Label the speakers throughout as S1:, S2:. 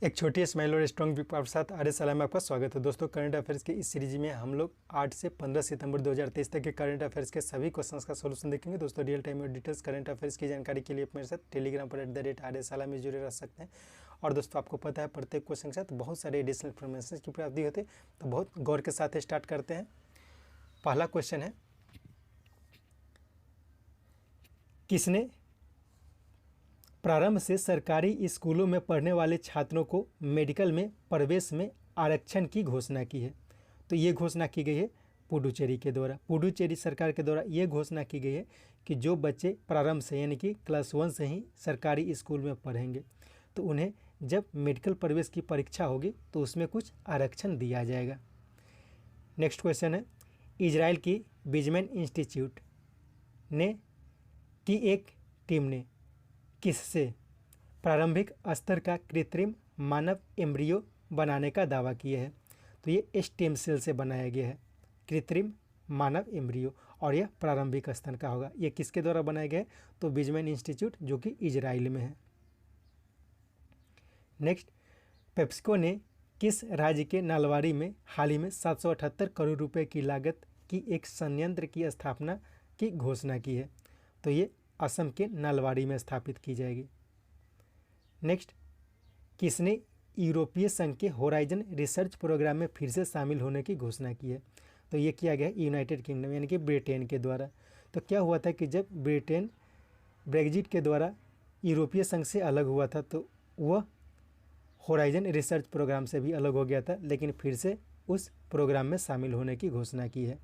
S1: एक छोटी स्माइल और स्ट्रॉन्ग विप के साथ आर्य सलाम में आपका स्वागत है। दोस्तों, करंट अफेयर्स की इस सीरीज में हम लोग 8 से 15 सितंबर 2023 तक के करंट अफेयर्स के सभी क्वेश्चंस का सोल्यूशन देखेंगे। दोस्तों, रियल टाइम और डिटेल्स करंट अफेयर्स की जानकारी के लिए आप मेरे साथ टेलीग्राम पर @आर्य सलाम में जुड़े रह सकते हैं। और दोस्तों, आपको पता है प्रत्येक क्वेश्चन के साथ बहुत सारे एडिशनल इन्फॉर्मेशन की प्राप्ति होती है, तो बहुत गौर के साथ स्टार्ट करते हैं। पहला क्वेश्चन है, किसने प्रारंभ से सरकारी स्कूलों में पढ़ने वाले छात्रों को मेडिकल में प्रवेश में आरक्षण की घोषणा की है? तो ये घोषणा की गई है पुडुचेरी के द्वारा। पुडुचेरी सरकार के द्वारा ये घोषणा की गई है कि जो बच्चे प्रारंभ से यानी कि क्लास 1 से ही सरकारी स्कूल में पढ़ेंगे तो उन्हें जब मेडिकल प्रवेश की परीक्षा होगी तो उसमें कुछ आरक्षण दिया जाएगा। नेक्स्ट क्वेश्चन है, इजराइल की बिजमैन इंस्टीट्यूट की एक टीम ने किससे प्रारंभिक स्तर का कृत्रिम मानव एम्ब्रियो बनाने का दावा किया है? तो ये स्टेम सेल से बनाया गया है कृत्रिम मानव एम्ब्रियो, और यह प्रारंभिक स्तर का होगा। ये किसके द्वारा बनाया गया है? तो बिजमैन इंस्टीट्यूट, जो कि इजराइल में है। नेक्स्ट, पेप्सिको ने किस राज्य के नलवाड़ी में हाल ही में 778 करोड़ रुपए की लागत की एक संयंत्र की स्थापना की घोषणा की है? तो ये असम के नलवाड़ी में स्थापित की जाएगी। नेक्स्ट, किसने यूरोपीय संघ के होराइजन रिसर्च प्रोग्राम में फिर से शामिल होने की घोषणा की है? तो ये किया गया यूनाइटेड किंगडम यानी कि ब्रिटेन के द्वारा। तो क्या हुआ था कि जब ब्रिटेन ब्रेग्जिट के द्वारा यूरोपीय संघ से अलग हुआ था तो वह होराइजन रिसर्च प्रोग्राम से भी अलग हो गया था, लेकिन फिर से उस प्रोग्राम में शामिल होने की घोषणा की है।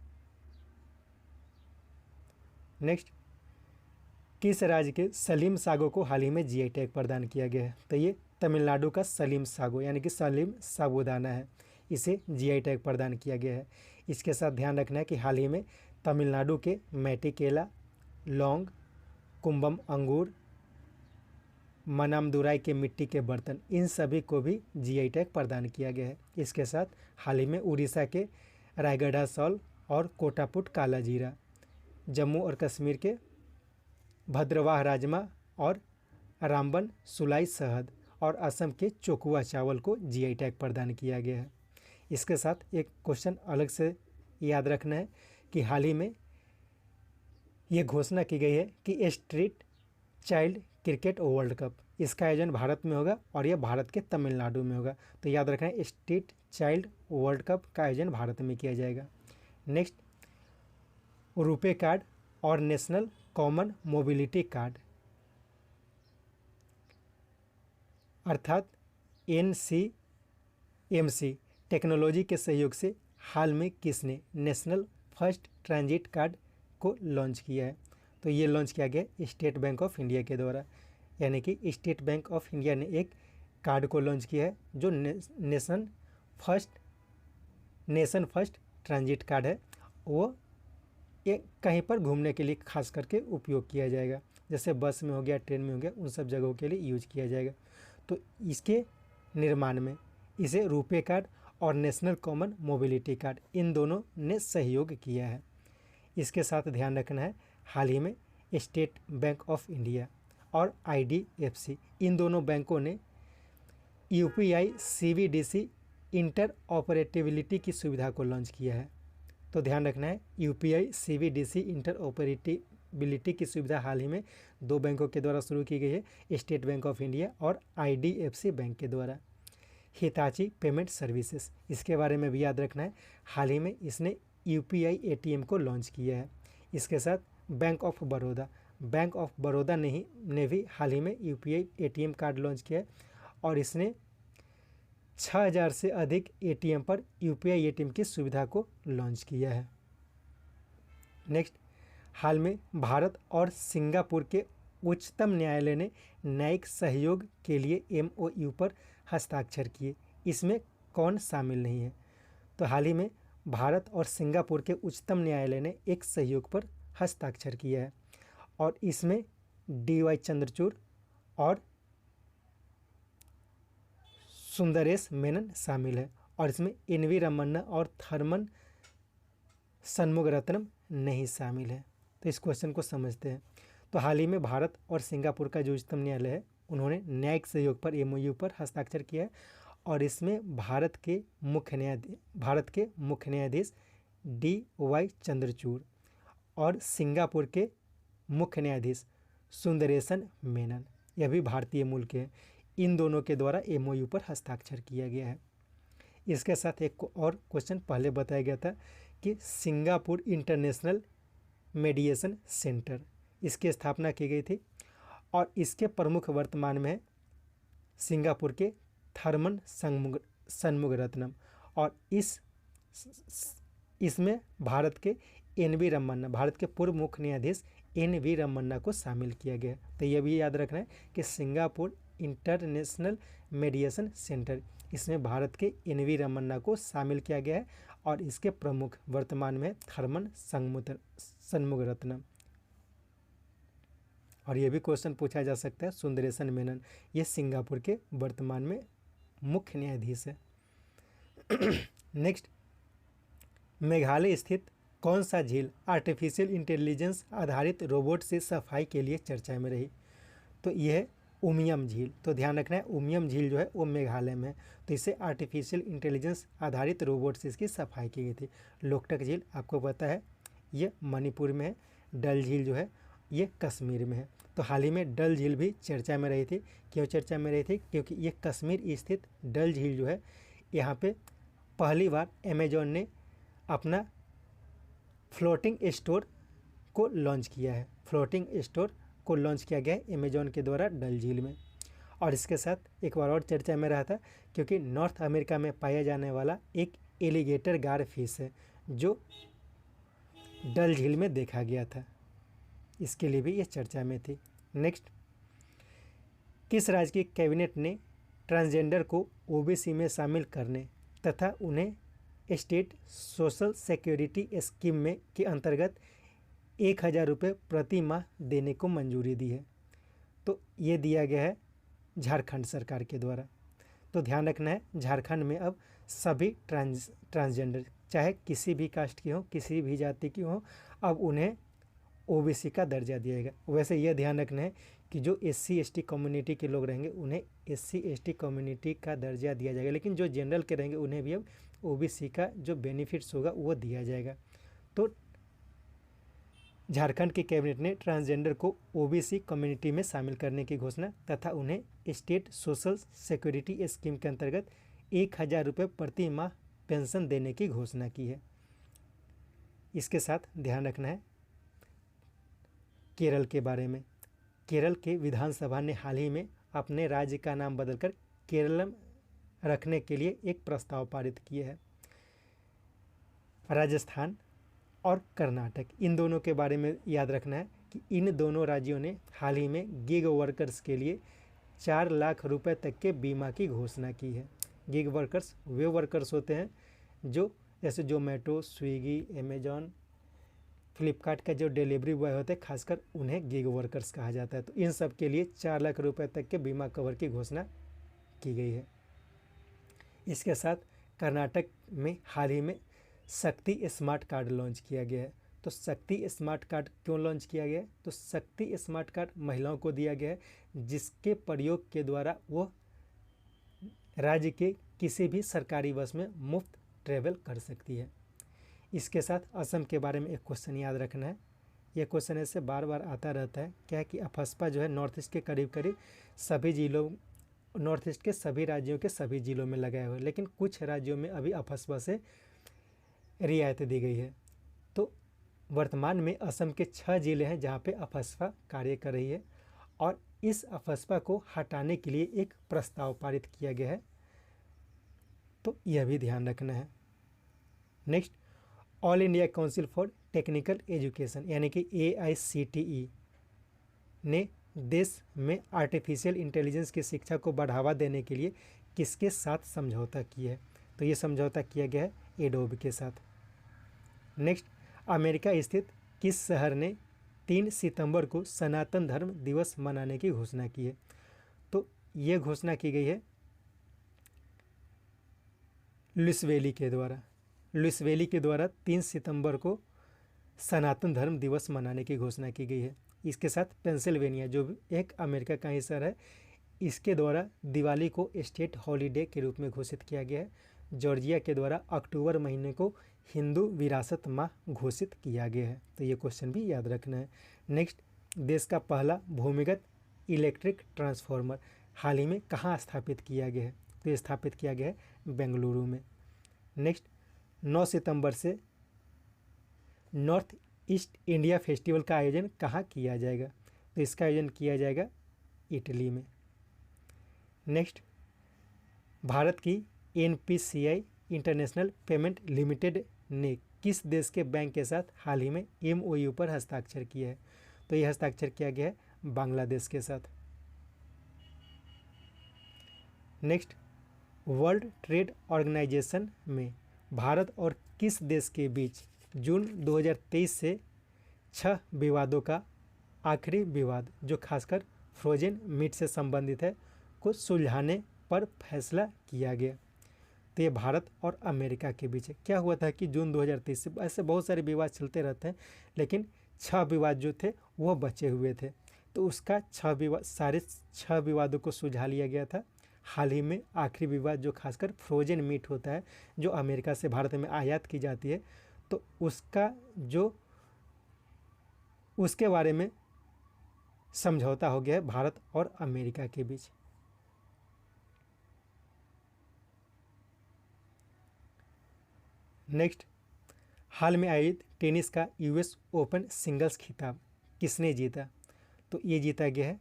S1: नेक्स्ट, किस राज्य के सलीम सागो को हाल ही में जीआई टैग प्रदान किया गया है? तो ये तमिलनाडु का सलीम सागो यानी कि सलीम साबूदाना है, इसे जीआई टैग प्रदान किया गया है। इसके साथ ध्यान रखना है कि हाल ही में तमिलनाडु के मैटी केला, लौंग, कुंभम अंगूर, मनामदुराई के मिट्टी के बर्तन, इन सभी को भी जीआई टैग प्रदान किया गया है। इसके साथ हाल ही में उड़ीसा के रायगढ़ा सॉल और कोटापुट काला जीरा, जम्मू और कश्मीर के भद्रवाह राजमा और रामबन सुलाई शहद और असम के चोकुआ चावल को जीआई टैग प्रदान किया गया है। इसके साथ एक क्वेश्चन अलग से याद रखना है कि हाल ही में ये घोषणा की गई है कि street child cricket world cup, इसका आयोजन भारत में होगा और यह भारत के तमिलनाडु में होगा। तो याद रखना है, स्ट्रीट चाइल्ड वर्ल्ड कप का आयोजन भारत में किया जाएगा। नेक्स्ट, रुपे कार्ड और नेशनल कॉमन मोबिलिटी कार्ड अर्थात NCMC टेक्नोलॉजी के सहयोग से हाल में किसने नेशनल फर्स्ट ट्रांजिट कार्ड को लॉन्च किया है? तो ये लॉन्च किया गया स्टेट बैंक ऑफ इंडिया के द्वारा, यानी कि स्टेट बैंक ऑफ इंडिया ने एक कार्ड को लॉन्च किया है जो नेशन फर्स्ट ट्रांजिट कार्ड है। वो ये कहीं पर घूमने के लिए खास करके उपयोग किया जाएगा, जैसे बस में हो गया, ट्रेन में हो गया, उन सब जगहों के लिए यूज किया जाएगा। तो इसके निर्माण में इसे रुपे कार्ड और नेशनल कॉमन मोबिलिटी कार्ड, इन दोनों ने सहयोग किया है। इसके साथ ध्यान रखना है, हाल ही में स्टेट बैंक ऑफ इंडिया और IDFC, इन दोनों बैंकों ने UPI CBDC इंटर ऑपरेटिबिलिटी की सुविधा को लॉन्च किया है। तो ध्यान रखना है, UPI CBDC इंटर ऑपरेटिबिलिटी की सुविधा हाल ही में 2 बैंकों के द्वारा शुरू की गई है, स्टेट बैंक ऑफ इंडिया और IDFC बैंक के द्वारा। हिताची पेमेंट सर्विसेज, इसके बारे में भी याद रखना है, हाल ही में इसने UPI ATM को लॉन्च किया है। इसके साथ बैंक ऑफ बड़ौदा ने भी हाल ही में UPI ATM कार्ड लॉन्च किया है और इसने 6000 से अधिक ATM पर UPI ATM की सुविधा को लॉन्च किया है। नेक्स्ट, हाल में भारत और सिंगापुर के उच्चतम न्यायालय ने न्यायिक सहयोग के लिए MOU पर हस्ताक्षर किए, इसमें कौन शामिल नहीं है? तो हाल ही में भारत और सिंगापुर के उच्चतम न्यायालय ने एक सहयोग पर हस्ताक्षर किया है और इसमें DY चंद्रचूड़ और सुंदरेश मेनन शामिल है और इसमें NV रमन्ना और थर्मन सन्मुगरत्नम नहीं शामिल है। तो इस क्वेश्चन को समझते हैं। तो हाल ही में भारत और सिंगापुर का जो उच्चतम न्यायालय है उन्होंने न्यायिक सहयोग पर MOU पर हस्ताक्षर किया है। और इसमें भारत के मुख्य न्यायाधीश DY चंद्रचूड़ और सिंगापुर के मुख्य न्यायाधीश सुंदरेशन मेनन, यह भी भारतीय मूल के हैं। इन दोनों के द्वारा MOU पर हस्ताक्षर किया गया है। इसके साथ एक और क्वेश्चन पहले बताया गया था कि सिंगापुर इंटरनेशनल मीडिएशन सेंटर, इसकी स्थापना की गई थी और इसके प्रमुख वर्तमान में सिंगापुर के थर्मन सनमुगरत्नम, और इसमें भारत के NV रमन्ना, भारत के पूर्व मुख्य न्यायाधीश NV रमन्ना को शामिल किया गया। तो यह भी याद रखना है कि सिंगापुर इंटरनेशनल मीडिएशन सेंटर, इसमें भारत के NV रमन्ना को शामिल किया गया है और इसके प्रमुख वर्तमान में थर्मन सनमुगरत्नम। और ये भी क्वेश्चन पूछा जा सकता है, सुंदरेशन मेनन, ये सिंगापुर के वर्तमान में मुख्य न्यायाधीश है। नेक्स्ट, मेघालय स्थित कौन सा झील आर्टिफिशियल इंटेलिजेंस आधारित रोबोट से सफाई के लिए चर्चा में रही? तो यह है उमियम झील। तो ध्यान रखना है, उमियम झील जो है वो मेघालय में है। तो इसे आर्टिफिशियल इंटेलिजेंस आधारित रोबोट से इसकी सफाई की गई थी। लोकटक झील आपको पता है ये मणिपुर में है। डल झील जो है ये कश्मीर में है। तो हाल ही में डल झील भी चर्चा में रही थी। क्यों चर्चा में रही थी? क्योंकि ये कश्मीर स्थित डल झील जो है, यहाँ पे पहली बार अमेजॉन ने अपना फ्लोटिंग स्टोर को लॉन्च किया है। फ्लोटिंग स्टोर को लॉन्च किया गया है अमेजॉन के द्वारा डल झील में। और इसके साथ एक बार और चर्चा में रहा था क्योंकि नॉर्थ अमेरिका में पाया जाने वाला एक एलिगेटर गार फिश है जो डल झील में देखा गया था, इसके लिए भी ये चर्चा में थी। नेक्स्ट, किस राज्य की कैबिनेट ने ट्रांसजेंडर को OBC में शामिल करने तथा उन्हें स्टेट सोशल सिक्योरिटी स्कीम में के अंतर्गत 1000 रुपये प्रति माह देने को मंजूरी दी है? तो ये दिया गया है झारखंड सरकार के द्वारा। तो ध्यान रखना है, झारखंड में अब सभी ट्रांसजेंडर चाहे किसी भी कास्ट की हो, किसी भी जाति की हो, अब उन्हें OBC का दर्जा दिया जाएगा। वैसे यह ध्यान रखना है कि जो SC ST कम्युनिटी के लोग रहेंगे उन्हें SC ST कम्युनिटी का दर्जा दिया जाएगा, लेकिन जो जनरल के रहेंगे उन्हें भी अब OBC का जो बेनिफिट्स होगा वो दिया जाएगा। तो झारखंड की कैबिनेट ने ट्रांसजेंडर को OBC कम्युनिटी में शामिल करने की घोषणा तथा उन्हें स्टेट सोशल सिक्योरिटी स्कीम के अंतर्गत 1000 रुपये प्रति माह पेंशन देने की घोषणा की है। इसके साथ ध्यान रखना है केरल के बारे में। केरल के विधानसभा ने हाल ही में अपने राज्य का नाम बदलकर केरलम रखने के लिए एक प्रस्ताव पारित किया है। राजस्थान और कर्नाटक, इन दोनों के बारे में याद रखना है कि इन दोनों राज्यों ने हाल ही में गिग वर्कर्स के लिए 4 लाख रुपए तक के बीमा की घोषणा की है। गिग वर्कर्स वे वर्कर्स होते हैं जो जैसे जोमेटो, स्विगी, अमेजॉन, फ्लिपकार्ट का जो डिलीवरी बॉय होते हैं, खासकर उन्हें गिग वर्कर्स कहा जाता है। तो इन सब के लिए 4 लाख रुपए तक के बीमा कवर की घोषणा की गई है। इसके साथ कर्नाटक में हाल ही में शक्ति स्मार्ट कार्ड लॉन्च किया गया है। तो शक्ति स्मार्ट कार्ड क्यों लॉन्च किया गया है? तो शक्ति स्मार्ट कार्ड महिलाओं को दिया गया है जिसके प्रयोग के द्वारा वो राज्य के किसी भी सरकारी बस में मुफ्त ट्रेवल कर सकती है। इसके साथ असम के बारे में एक क्वेश्चन याद रखना है। यह क्वेश्चन ऐसे बार बार आता रहता है, क्या है कि अफस्पा जो है नॉर्थ ईस्ट के करीब करीब सभी जिलों, नॉर्थ ईस्ट के सभी राज्यों के सभी जिलों में लगाए हुए, लेकिन कुछ राज्यों में अभी अफस्पा से रियायत दी गई है। तो वर्तमान में असम के 6 जिले हैं जहाँ पे अफस्पा कार्य कर रही है और इस अफस्पा को हटाने के लिए एक प्रस्ताव पारित किया गया है। तो यह भी ध्यान रखना है। Next, all India council for technical education यानी कि AICTE ने देश में आर्टिफिशियल इंटेलिजेंस की शिक्षा को बढ़ावा देने के लिए किसके साथ समझौता किया है? तो ये समझौता किया गया है एडोब के साथ। नेक्स्ट, अमेरिका स्थित किस शहर ने 3 सितंबर को सनातन धर्म दिवस मनाने की घोषणा की है? तो ये घोषणा की गई है लुइसविले के द्वारा। लुइसविले के द्वारा 3 सितंबर को सनातन धर्म दिवस मनाने की घोषणा की गई है। इसके साथ पेंसिल्वेनिया जो भी एक अमेरिका का ही शहर है, इसके द्वारा दिवाली को स्टेट हॉलीडे के रूप में घोषित किया गया है। जॉर्जिया के द्वारा अक्टूबर महीने को हिंदू विरासत माह घोषित किया गया है। तो ये क्वेश्चन भी याद रखना है। नेक्स्ट, देश का पहला भूमिगत इलेक्ट्रिक ट्रांसफार्मर हाल ही में कहाँ स्थापित किया गया है? तो ये स्थापित किया गया है बेंगलुरु में। नेक्स्ट, 9 सितंबर से नॉर्थ ईस्ट इंडिया फेस्टिवल का आयोजन कहाँ किया जाएगा? तो इसका आयोजन किया जाएगा इटली में। नेक्स्ट, भारत की NPCI इंटरनेशनल पेमेंट लिमिटेड ने किस देश के बैंक के साथ हाल ही में MOU पर हस्ताक्षर किया है? तो यह हस्ताक्षर किया गया है बांग्लादेश के साथ। नेक्स्ट, वर्ल्ड ट्रेड ऑर्गेनाइजेशन में भारत और किस देश के बीच जून 2023 से 6 विवादों का आखिरी विवाद जो खासकर फ्रोजन मीट से संबंधित है को सुलझाने पर फैसला किया गया? तो ये भारत और अमेरिका के बीच है। क्या हुआ था कि जून 2023 से ऐसे बहुत सारे विवाद चलते रहते हैं, लेकिन 6 विवाद जो थे वो बचे हुए थे। तो उसका 6 विवादों को सुलझा लिया गया था। हाल ही में आखिरी विवाद जो खासकर फ्रोजन मीट होता है जो अमेरिका से भारत में आयात की जाती है, तो उसके बारे में समझौता हो गया है भारत और अमेरिका के बीच। नेक्स्ट, हाल में आयोजित टेनिस का US ओपन सिंगल्स खिताब किसने जीता? तो ये जीता गया है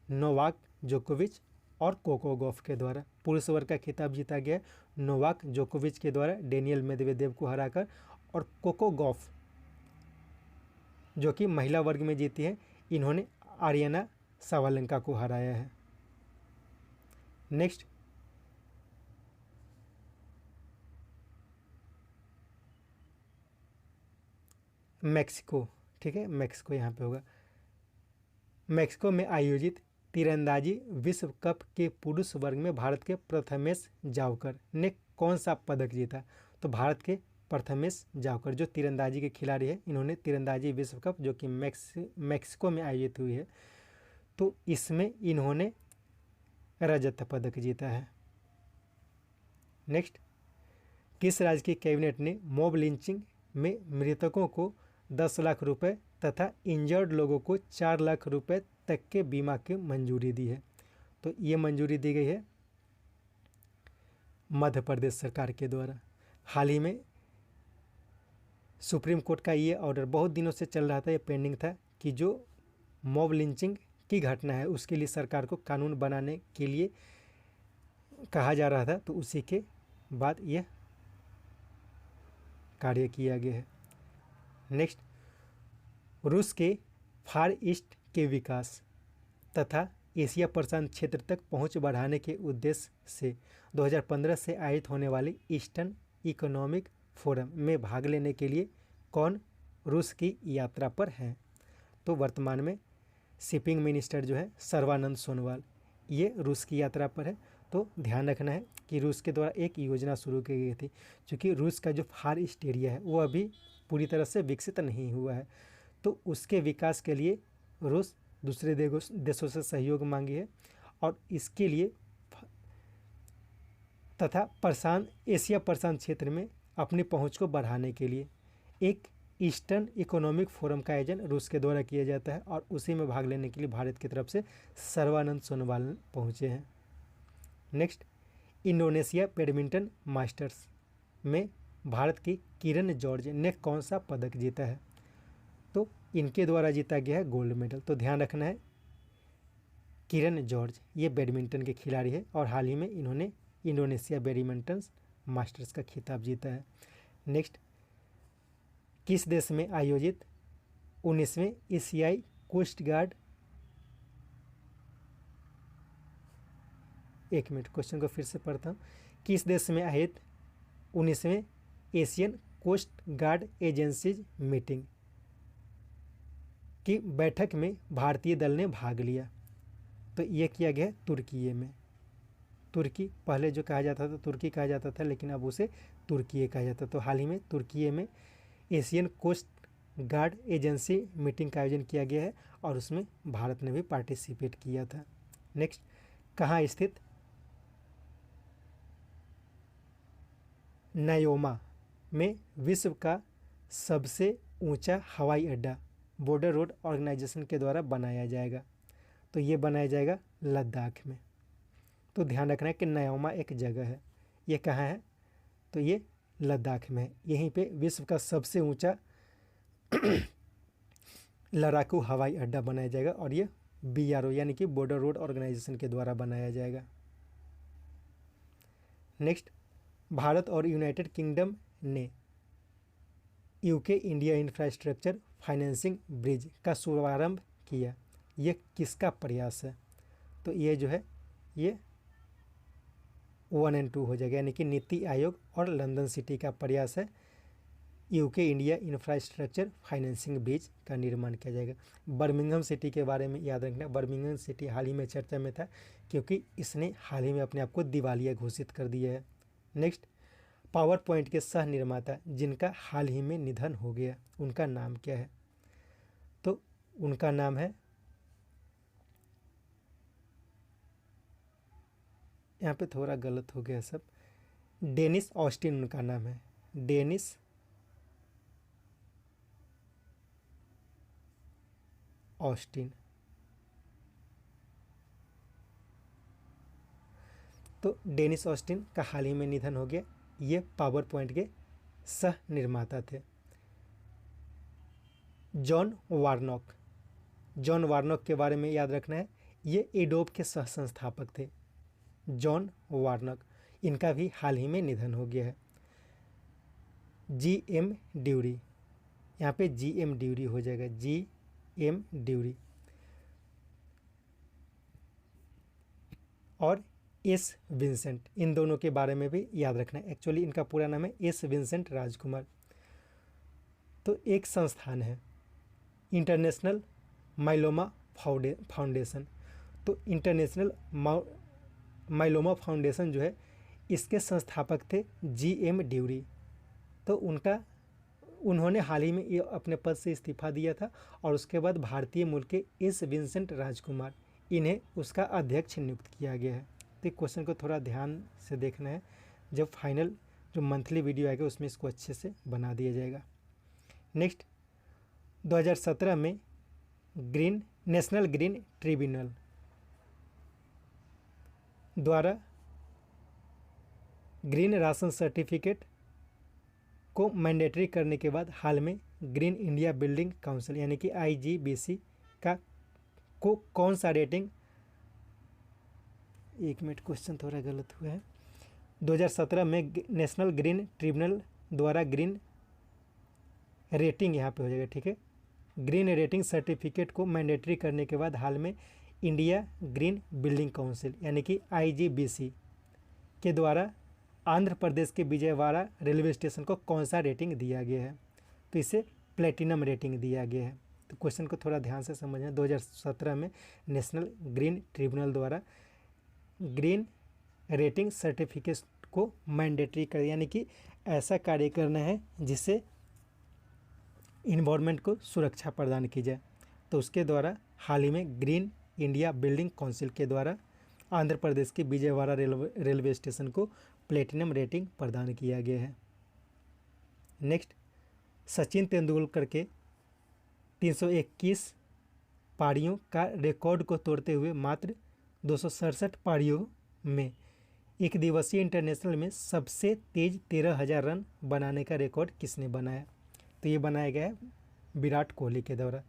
S1: नोवाक जोकोविच और कोको गॉफ के द्वारा। पुरुष वर्ग का खिताब जीता गया है नोवाक जोकोविच के द्वारा डेनियल मेदवेदेव को हराकर, और कोको गॉफ जो कि महिला वर्ग में जीती है, इन्होंने आर्यना सावालेंका को हराया है। नेक्स्ट, मैक्सिको, ठीक है, मैक्सिको यहाँ पे होगा। मैक्सिको में आयोजित तीरंदाजी विश्व कप के पुरुष वर्ग में भारत के प्रथमेश जावकर ने कौन सा पदक जीता? तो भारत के प्रथमेश जावकर जो तीरंदाजी के खिलाड़ी है, इन्होंने तीरंदाजी विश्व कप जो कि मैक्सिको में आयोजित हुई है, तो इसमें इन्होंने रजत पदक जीता है। नेक्स्ट, किस राज्य की कैबिनेट ने मॉब लिंचिंग में मृतकों को 10 लाख रुपए तथा इंजर्ड लोगों को 4 लाख रुपए तक के बीमा की मंजूरी दी है? तो ये मंजूरी दी गई है मध्य प्रदेश सरकार के द्वारा। हाल ही में सुप्रीम कोर्ट का ये ऑर्डर बहुत दिनों से चल रहा था, ये पेंडिंग था कि जो मॉब लिंचिंग की घटना है उसके लिए सरकार को कानून बनाने के लिए कहा जा रहा था, तो उसी के बाद यह कार्य किया गया है। नेक्स्ट, रूस के फार ईस्ट के विकास तथा एशिया प्रशांत क्षेत्र तक पहुंच बढ़ाने के उद्देश्य से 2015 से आयोजित होने वाली ईस्टर्न इकोनॉमिक फोरम में भाग लेने के लिए कौन रूस की यात्रा पर हैं? तो वर्तमान में शिपिंग मिनिस्टर जो है सर्बानंद सोनोवाल, ये रूस की यात्रा पर है। तो ध्यान रखना है कि रूस के द्वारा एक योजना शुरू की गई थी, क्योंकि रूस का जो फार ईस्ट एरिया है वो अभी पूरी तरह से विकसित नहीं हुआ है, तो उसके विकास के लिए रूस दूसरे देशों से सहयोग मांगी है, और इसके लिए तथा एशिया प्रशांत क्षेत्र में अपनी पहुंच को बढ़ाने के लिए एक ईस्टर्न इकोनॉमिक फोरम का आयोजन रूस के द्वारा किया जाता है, और उसी में भाग लेने के लिए भारत की तरफ से सर्बानंद सोनोवाल पहुंचे हैं। नेक्स्ट, इंडोनेशिया बैडमिंटन मास्टर्स में भारत की किरण जॉर्ज ने कौन सा पदक जीता है? तो इनके द्वारा जीता गया है गोल्ड मेडल। तो ध्यान रखना है, किरण जॉर्ज ये बैडमिंटन के खिलाड़ी है और हाल ही में इन्होंने इंडोनेशिया बैडमिंटन मास्टर्स का खिताब जीता है। नेक्स्ट, किस देश में आयोजित 19वें एशियाई कोस्ट गार्ड, एक मिनट क्वेश्चन को फिर से पढ़ता हूँ। किस देश में आयोजित 19वें Asian coast guard agencies meeting की बैठक में भारतीय दल ने भाग लिया? तो ये किया गया तुर्की में। तुर्की पहले जो कहा जाता था तुर्की कहा जाता था, लेकिन अब उसे तुर्की कहा जाता। तो हाल ही में तुर्की में Asian coast guard agency meeting का आयोजन किया गया है और उसमें भारत ने भी पार्टिसिपेट किया था। नेक्स्ट, कहाँ स्थित? नायोमा में विश्व का सबसे ऊंचा हवाई अड्डा बॉर्डर रोड ऑर्गेनाइजेशन के द्वारा बनाया जाएगा। तो ये बनाया जाएगा लद्दाख में। तो ध्यान रखना है कि नायोमा एक जगह है, ये कहाँ है? तो ये लद्दाख में है। यहीं पे विश्व का सबसे ऊंचा लड़ाकू हवाई अड्डा बनाया जाएगा और ये BRO यानी कि बॉर्डर रोड ऑर्गेनाइजेशन के द्वारा बनाया जाएगा। नेक्स्ट, भारत और यूनाइटेड किंगडम ने UK India infrastructure financing bridge का शुभारंभ किया। ये किसका प्रयास है? तो ये जो है ये 1 और 2 हो जाएगा, यानी कि नीति आयोग और लंदन सिटी का प्रयास है UK India infrastructure financing bridge का निर्माण किया जाएगा। बर्मिंघम सिटी के बारे में याद रखना, बर्मिंघम सिटी हाल ही में चर्चा में था क्योंकि इसने हाल ही में अपने आप को दिवालिया घोषित कर दिया है। नेक्स्ट, पावर पॉइंट के सह निर्माता जिनका हाल ही में निधन हो गया, उनका नाम क्या है? तो उनका नाम है, यहाँ पे थोड़ा गलत हो गया सब, डेनिस ऑस्टिन उनका नाम है, डेनिस ऑस्टिन। तो डेनिस ऑस्टिन का हाल ही में निधन हो गया। ये पावर पॉइंट के सह निर्माता थे। जॉन वार्नॉक के बारे में याद रखना है, ये एडोब के सह संस्थापक थे। जॉन वार्नॉक, इनका भी हाल ही में निधन हो गया है। GM ड्यूरी, यहाँ पे GM ड्यूरी हो जाएगा, GM ड्यूरी। और S विंसेंट, इन दोनों के बारे में भी याद रखना है। एक्चुअली इनका पूरा नाम है S विंसेंट राजकुमार। तो एक संस्थान है इंटरनेशनल माइलोमा फाउंडेशन। तो इंटरनेशनल माइलोमा फाउंडेशन जो है इसके संस्थापक थे GM ड्यूरी। तो उन्होंने हाल ही में ये अपने पद से इस्तीफा दिया था और उसके बाद भारतीय मूल के S विंसेंट राजकुमार, इन्हें उसका अध्यक्ष नियुक्त किया गया है। तो क्वेश्चन को थोड़ा ध्यान से देखना है, जब फाइनल जो मंथली वीडियो आएगा उसमें इसको अच्छे से बना दिया जाएगा। नेक्स्ट, 2017 में नेशनल ग्रीन ट्रिब्यूनल द्वारा ग्रीन राशन सर्टिफिकेट को मैंडेटरी करने के बाद हाल में ग्रीन इंडिया बिल्डिंग काउंसिल यानी कि IGBC को कौन सा रेटिंग, एक मिनट क्वेश्चन थोड़ा गलत हुआ है, 2017 में नेशनल ग्रीन ट्रिब्यूनल द्वारा ग्रीन रेटिंग यहाँ पे हो जाएगा, ठीक है, ग्रीन रेटिंग सर्टिफिकेट को मैंडेटरी करने के बाद हाल में इंडिया ग्रीन बिल्डिंग काउंसिल यानी कि IGBC के द्वारा आंध्र प्रदेश के विजयवाड़ा रेलवे स्टेशन को कौन सा रेटिंग दिया गया है? तो इसे प्लेटिनम रेटिंग दिया गया है। तो क्वेश्चन को थोड़ा ध्यान से समझना, 2017 में नेशनल ग्रीन ट्रिब्यूनल द्वारा ग्रीन रेटिंग सर्टिफिकेट को मैंडेटरी कर, यानी कि ऐसा कार्य करना है जिससे इन्वायरमेंट को सुरक्षा प्रदान की जाए। तो उसके द्वारा हाल ही में ग्रीन इंडिया बिल्डिंग काउंसिल के द्वारा आंध्र प्रदेश के विजयवाड़ा रेलवे स्टेशन को प्लेटिनम रेटिंग प्रदान किया गया है। नेक्स्ट, सचिन तेंदुलकर के 321 पारियों का रिकॉर्ड को तोड़ते हुए मात्र 267 पारियों में एक दिवसीय इंटरनेशनल में सबसे तेज 13,000 रन बनाने का रिकॉर्ड किसने बनाया? तो ये बनाया गया है विराट कोहली के द्वारा।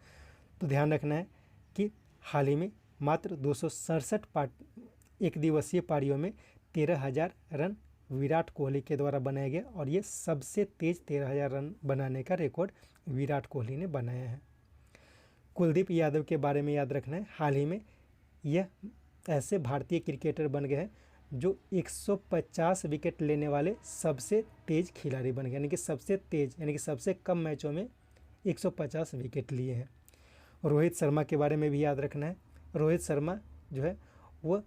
S1: तो ध्यान रखना है कि हाल ही में मात्र 267 एक दिवसीय पारियों में 13,000 रन विराट कोहली के द्वारा बनाया गया और ये सबसे तेज 13,000 रन बनाने का रिकॉर्ड विराट कोहली ने बनाया है। कुलदीप यादव के बारे में याद रखना है, हाल ही में यह ऐसे भारतीय क्रिकेटर बन गए हैं जो 150 विकेट लेने वाले सबसे तेज खिलाड़ी बन गए, यानी कि सबसे तेज यानी कि सबसे कम मैचों में 150 विकेट लिए हैं। रोहित शर्मा के बारे में भी याद रखना है, रोहित शर्मा जो है वह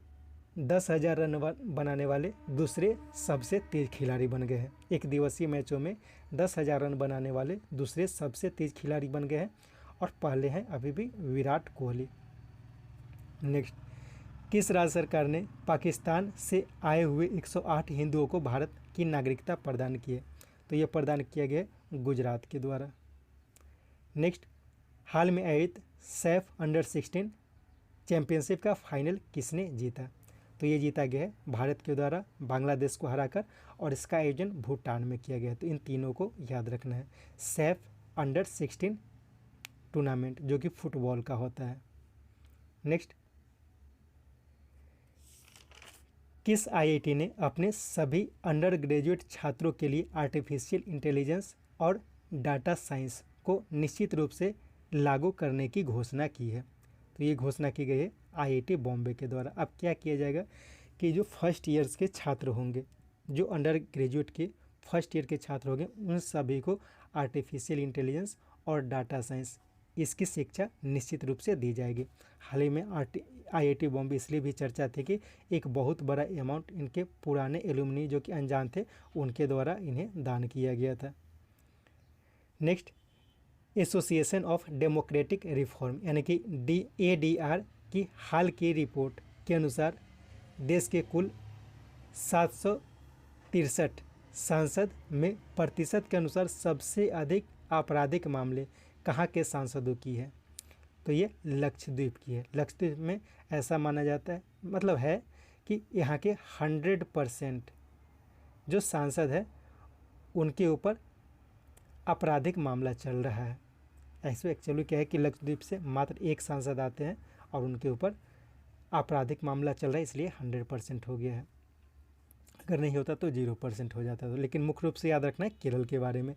S1: 10,000 रन बनाने वाले दूसरे सबसे तेज खिलाड़ी बन गए हैं। एक दिवसीय मैचों में 10,000 रन बनाने वाले दूसरे सबसे तेज खिलाड़ी बन गए हैं और पहले हैं अभी भी विराट कोहली। नेक्स्ट, किस राज्य सरकार ने पाकिस्तान से आए हुए 108 हिंदुओं को भारत की नागरिकता प्रदान की है? तो ये प्रदान किया गया गुजरात के द्वारा। नेक्स्ट, हाल में आयोजित सैफ अंडर-16 चैंपियनशिप का फाइनल किसने जीता? तो ये जीता गया है भारत के द्वारा बांग्लादेश को हराकर, और इसका आयोजन भूटान में किया गया है। तो इन तीनों को याद रखना है। सैफ अंडर-16 टूर्नामेंट जो कि फुटबॉल का होता है। नेक्स्ट, किस आईआईटी ने अपने सभी अंडर ग्रेजुएट छात्रों के लिए आर्टिफिशियल इंटेलिजेंस और डाटा साइंस को निश्चित रूप से लागू करने की घोषणा की है? तो ये घोषणा की गई है आईआईटी बॉम्बे के द्वारा। अब क्या किया जाएगा कि जो फर्स्ट ईयर्स के छात्र होंगे, जो अंडर ग्रेजुएट के फर्स्ट ईयर के छात्र होंगे, उन सभी को आर्टिफिशियल इंटेलिजेंस और डाटा साइंस इसकी शिक्षा निश्चित रूप से दी जाएगी। हाल ही में आईआईटी बॉम्बे इसलिए भी चर्चा थी कि एक बहुत बड़ा अमाउंट इनके पुराने एलुमनी जो कि अनजान थे उनके द्वारा इन्हें दान किया गया था। Next, association of democratic reform यानी कि ADR की हाल की रिपोर्ट के अनुसार देश के कुल 763 सांसद में प्रतिशत के अनुसार सबसे अधिक आपराधिक मामले कहाँ के सांसदों की है? तो ये लक्षद्वीप की है। लक्षद्वीप में ऐसा माना जाता है, मतलब है कि यहाँ के 100% जो सांसद है उनके ऊपर आपराधिक मामला चल रहा है। ऐसे एक्चुअली क्या है कि लक्षद्वीप से मात्र एक सांसद आते हैं और उनके ऊपर आपराधिक मामला चल रहा है, इसलिए 100% हो गया है। अगर नहीं होता तो 0% हो जाता था। लेकिन मुख्य रूप से याद रखना है केरल के बारे में।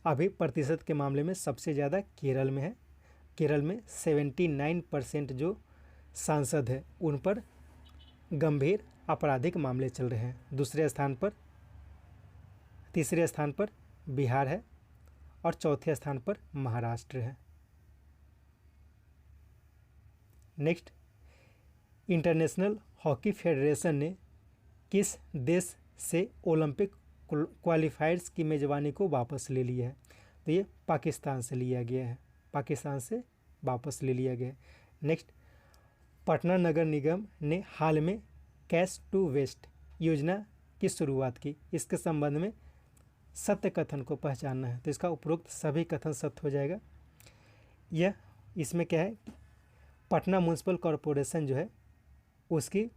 S1: अभी प्रतिशत के मामले में सबसे ज़्यादा केरल में है। केरल में 79% जो सांसद है उन पर गंभीर आपराधिक मामले चल रहे हैं। तीसरे स्थान पर बिहार है और चौथे स्थान पर महाराष्ट्र है। नेक्स्ट, इंटरनेशनल हॉकी फेडरेशन ने किस देश से ओलंपिक क्वालिफायर्स की मेज़बानी को वापस ले लिया है? तो ये पाकिस्तान से लिया गया है। पाकिस्तान से वापस ले लिया गया है। नेक्स्ट, पटना नगर निगम ने हाल में कैश टू वेस्ट योजना की शुरुआत की। इसके संबंध में सत्य कथन को पहचानना है। तो इसका उपरोक्त सभी कथन सत्य हो जाएगा। यह इसमें क्या है, पटना म्यूनसिपल कॉरपोरेशन जो है उसकी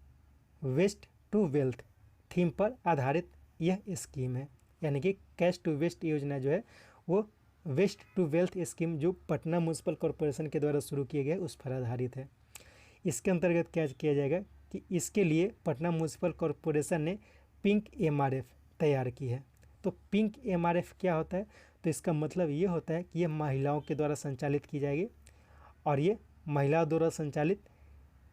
S1: वेस्ट टू वेल्थ थीम पर आधारित यह स्कीम है। यानी कि कैश टू वेस्ट योजना जो है वो वेस्ट टू वेल्थ स्कीम जो पटना म्यूनसिपल कॉरपोरेशन के द्वारा शुरू किया गया उस पर आधारित है। इसके अंतर्गत क्या किया जाएगा कि इसके लिए पटना म्यूनसिपल कॉरपोरेशन ने पिंक MRF तैयार की है। तो पिंक MRF क्या होता है? तो इसका मतलब ये होता है कि ये महिलाओं के द्वारा संचालित की जाएगी और ये महिलाओं द्वारा संचालित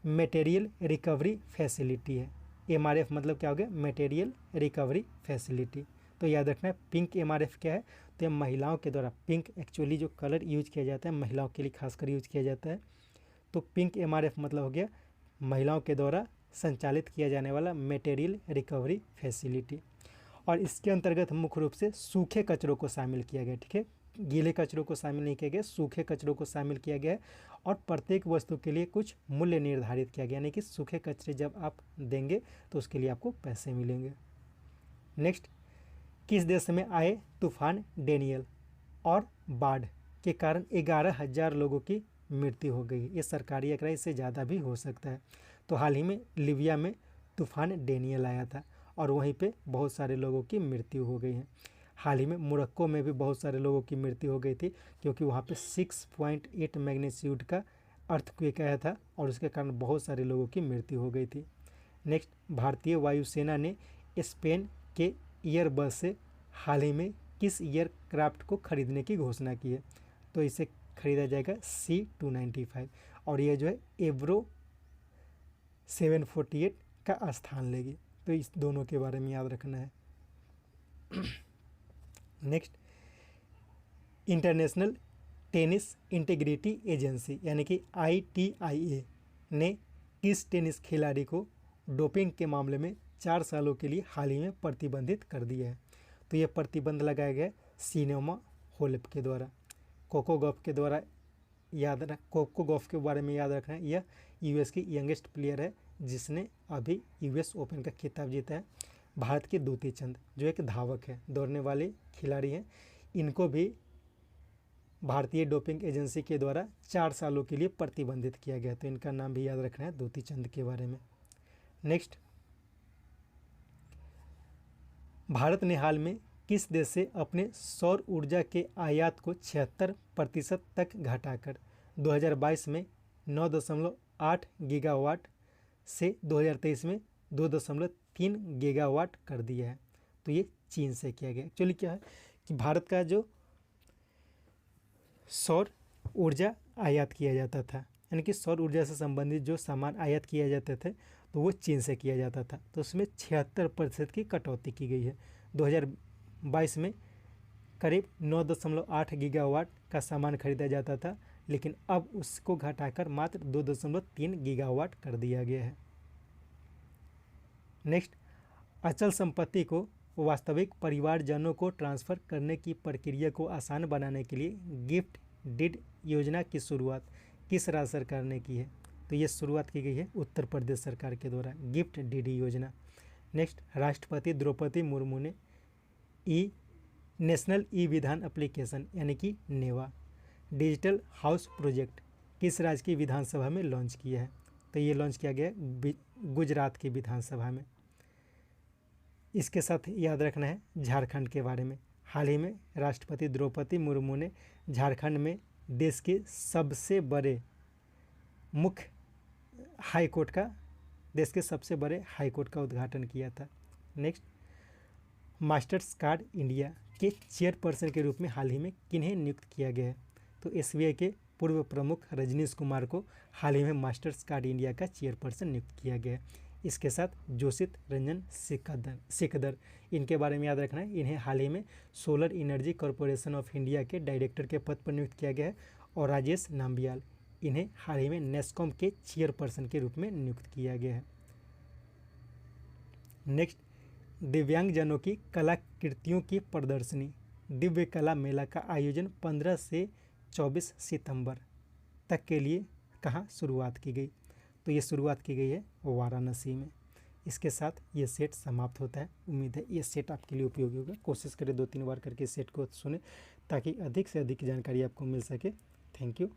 S1: मटेरियल रिकवरी फैसिलिटी है। MRF मतलब क्या हो गया? Material recovery facility. तो याद रखना है पिंक MRF क्या है? तो ये महिलाओं के द्वारा, पिंक एक्चुअली जो कलर यूज किया जाता है महिलाओं के लिए खासकर यूज किया जाता है। तो पिंक MRF मतलब हो गया महिलाओं के द्वारा संचालित किया जाने वाला मटेरियल रिकवरी फैसिलिटी। और इसके अंतर्गत मुख्य रूप से सूखे कचरों को शामिल किया गया। ठीक है, गीले कचरों को शामिल नहीं किया गया, सूखे कचरों को शामिल किया गया है और प्रत्येक वस्तु के लिए कुछ मूल्य निर्धारित किया गया। यानी कि सूखे कचरे जब आप देंगे तो उसके लिए आपको पैसे मिलेंगे। नेक्स्ट, किस देश में आए तूफान डेनियल और बाढ़ के कारण 11,000 लोगों की मृत्यु हो गई? ये सरकारी आंकड़ा, इससे ज़्यादा भी हो सकता है। तो हाल ही में लीबिया में तूफान डेनियल आया था और वहीं पे बहुत सारे लोगों की मृत्यु हो गई है। हाल ही में मोरक्को में भी बहुत सारे लोगों की मृत्यु हो गई थी क्योंकि वहाँ पे 6.8 मैग्नीट्यूड का अर्थक्वेक आया था और उसके कारण बहुत सारे लोगों की मृत्यु हो गई थी। नेक्स्ट, भारतीय वायुसेना ने स्पेन के एयरबस से हाल ही में किस एयरक्राफ्ट को खरीदने की घोषणा की है? तो इसे खरीदा जाएगा C295 और यह जो है एब्रो 748 का स्थान लेगी। तो इस दोनों के बारे में याद रखना है। Next, international tennis integrity agency यानी कि ITIA ने किस टेनिस खिलाड़ी को डोपिंग के मामले में 4 सालों के लिए हाल ही में प्रतिबंधित कर दिया है? तो यह प्रतिबंध लगाया गया सिनेमा होलेप के द्वारा। कोको गॉफ के द्वारा कोको गॉफ के बारे में याद रखना है। यह US की यंगेस्ट प्लेयर है जिसने अभी यूएस ओपन का खिताब जीता है। भारत के दूती चंद जो एक धावक है, दौड़ने वाले खिलाड़ी हैं, इनको भी भारतीय डोपिंग एजेंसी के द्वारा 4 सालों के लिए प्रतिबंधित किया गया। तो इनका नाम भी याद रखना है दूती चंद के बारे में। नेक्स्ट, भारत ने हाल में किस देश से अपने सौर ऊर्जा के आयात को 76% तक घटाकर 2022 में 9.8 गीगावाट से 2023 में 2.3 गीगावाट कर दिया है? तो ये चीन से किया गया। एक्चुअली क्या है कि भारत का जो सौर ऊर्जा आयात किया जाता था, यानी कि सौर ऊर्जा से संबंधित जो सामान आयात किए जाते थे तो वो चीन से किया जाता था। तो उसमें 76% की कटौती की गई है। 2022 में करीब 9.8 गीगावाट का सामान खरीदा जाता था, लेकिन अब उसको घटाकर मात्र 2.3 गीगावाट कर दिया गया है। नेक्स्ट, अचल संपत्ति को वास्तविक परिवारजनों को ट्रांसफ़र करने की प्रक्रिया को आसान बनाने के लिए गिफ्ट डीड योजना की शुरुआत किस राज्य सरकार ने की है? तो ये शुरुआत की गई है उत्तर प्रदेश सरकार के द्वारा, गिफ्ट डीड योजना। नेक्स्ट, राष्ट्रपति द्रौपदी मुर्मू ने नेशनल ई विधान एप्लीकेशन यानी कि नेवा डिजिटल हाउस प्रोजेक्ट किस राज्य की विधानसभा में लॉन्च किया है? तो ये लॉन्च किया गया गुजरात की विधानसभा में। इसके साथ याद रखना है झारखंड के बारे में। हाल ही में राष्ट्रपति द्रौपदी मुर्मू ने झारखंड में देश के सबसे बड़े देश के सबसे बड़े हाई कोर्ट का उद्घाटन किया था। नेक्स्ट, मास्टर्स कार्ड इंडिया के चेयरपर्सन के रूप में हाल ही में किन्हें नियुक्त किया गया है? तो एसबीआई के पूर्व प्रमुख रजनीश कुमार को हाल ही में मास्टर्स कार्ड इंडिया का चेयरपर्सन नियुक्त किया गया है। इसके साथ जोशित रंजन सिकदर, इनके बारे में याद रखना है। इन्हें हाल ही में solar energy corporation of India के डायरेक्टर के पद पर नियुक्त किया गया है। और राजेश नाम्बियाल, इन्हें हाल ही में नेस्कॉम के चेयरपर्सन के रूप में नियुक्त किया गया है। नेक्स्ट, दिव्यांगजनों की कलाकृतियों की प्रदर्शनी दिव्य कला मेला का आयोजन 15 से 24 सितंबर तक के लिए कहाँ शुरुआत की गई? तो ये शुरुआत की गई है वाराणसी में। इसके साथ ये सेट समाप्त होता है। उम्मीद है ये सेट आपके लिए उपयोगी होगा। कोशिश करें 2-3 बार करके सेट को सुने ताकि अधिक से अधिक जानकारी आपको मिल सके। Thank you.